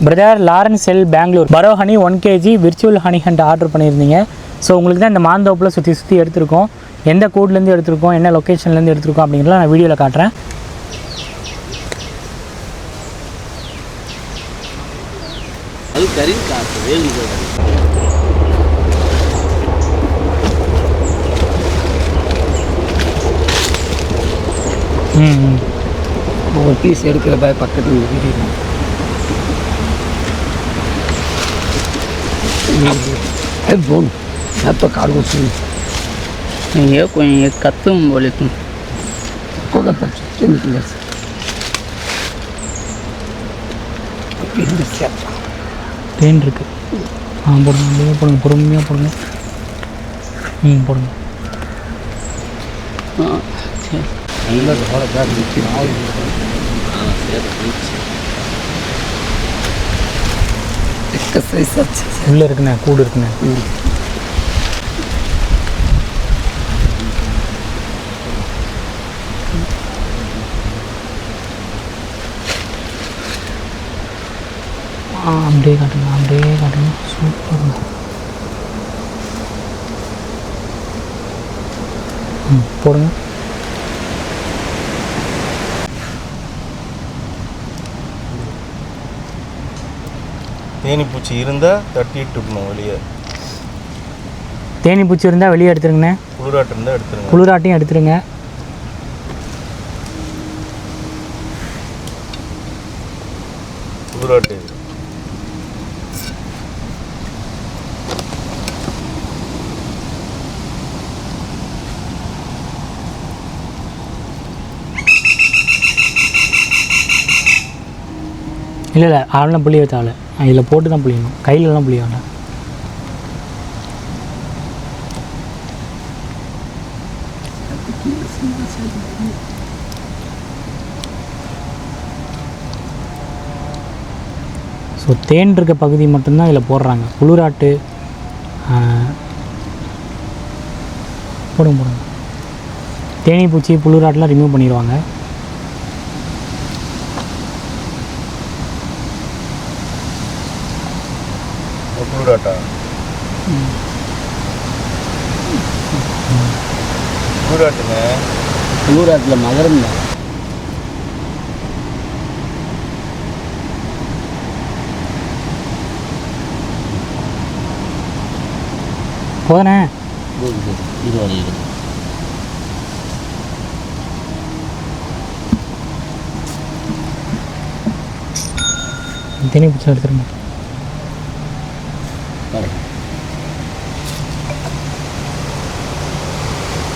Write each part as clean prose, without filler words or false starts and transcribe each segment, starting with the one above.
Brother Lawrence L Bangalore பரோ honey 1 kg virtual honey hunt order பண்ணியிருந்தீங்க. So உங்களுக்கு தான் இந்த மாந்தோப்பில் சுற்றி எடுத்திருக்கோம். எந்த கோட்லேருந்து எடுத்திருக்கோம், என்ன லொக்கேஷன்லேருந்து எடுத்திருக்கோம் அப்படிங்கிறத நான் வீடியோவில் காட்டுறேன். அது கறி காசு வேறு ஒரு பீஸ் எடுக்கிற பாய் பக்கத்தில் बोल मैं तो कार्गो से ये कोई कत्तुम बोले तुम को का पच्चीस निकले தேன் இருக்கு. போடுங்க போடுங்க பொறுமையாக போடுங்க. போடுங்க. अंदर थोड़ा सा नीचे इसका सही सब உள்ளே இருக்குண்ணே, கூடு இருக்குண்ணே. அப்படியே காட்டுங்க சூப்பருங்க. போடுங்க. தேனிப்பூச்சி இருந்தால் தட்டிட்டு இருக்கணும் வெளியே. தேனிப்பூச்சி இருந்தால் வெளியே எடுத்துருங்கண்ணே. குளிராட்டம் இருந்தால் எடுத்துருங்க. குளிராட்டையும் எடுத்துருங்க. குளிராட்டு இல்லை அதெல்லாம் புளிய வைத்தால இதில் போட்டு தான் புளியணும், கையிலலாம் புளிய வேண்டாம். ஸோ தேன் இருக்க பகுதி மட்டும்தான் இதில் போடுறாங்க. குளிராட்டு போடுங்க. தேனி பூச்சி புளிராட்டெலாம் ரிமூவ் பண்ணிடுவாங்க. குளிராட்டா குளிராட்டுங்க. குளிராட்டில் மகரம் தான். போதனே இருபது தேனி பூச்சி எடுத்துருங்க.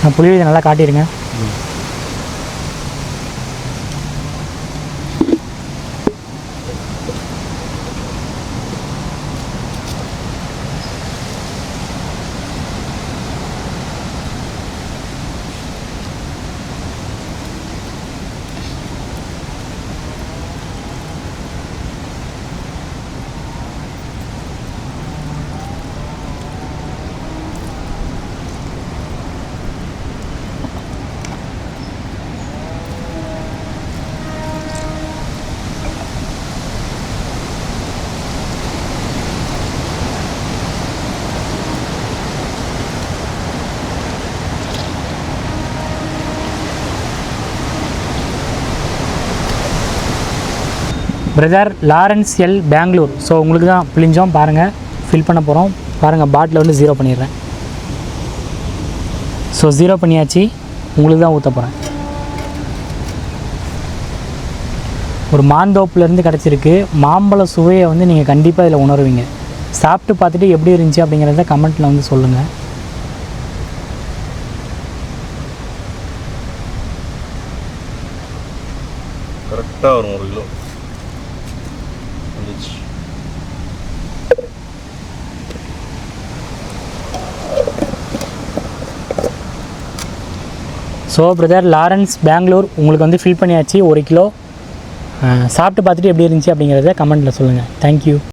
நான் புளி இதை நல்லா காட்டிடுங்க. Brother Lawrence L Bangalore. So உங்களுக்கு தான் பிழிஞ்சோம் பாருங்கள், ஃபில் பண்ண போகிறோம் பாருங்கள். பாட்டில் வந்து 0 பண்ணிடுறேன். ஸோ 0 பண்ணியாச்சு. உங்களுக்கு தான் ஊற்ற போகிறேன். ஒரு மாந்தோப்புலேருந்து கிடச்சிருக்கு. மாம்பழ சுவையை வந்து நீங்கள் கண்டிப்பாக இதில் உணர்வீங்க. சாப்பிட்டு பார்த்துட்டு எப்படி இருந்துச்சு அப்படிங்கிறத கமெண்ட்டில் வந்து சொல்லுங்கள். கரெக்டாக வரும் 1 kilo. So brother Lawrence Bangalore உங்களுக்கு வந்து ஃபில் பண்ணியாச்சு 1 கிலோ. சாப்பிட்டு பார்த்துட்டு எப்படி இருந்துச்சு அப்படிங்கிறத கமெண்ட்டில் சொல்லுங்கள். தேங்க்யூ.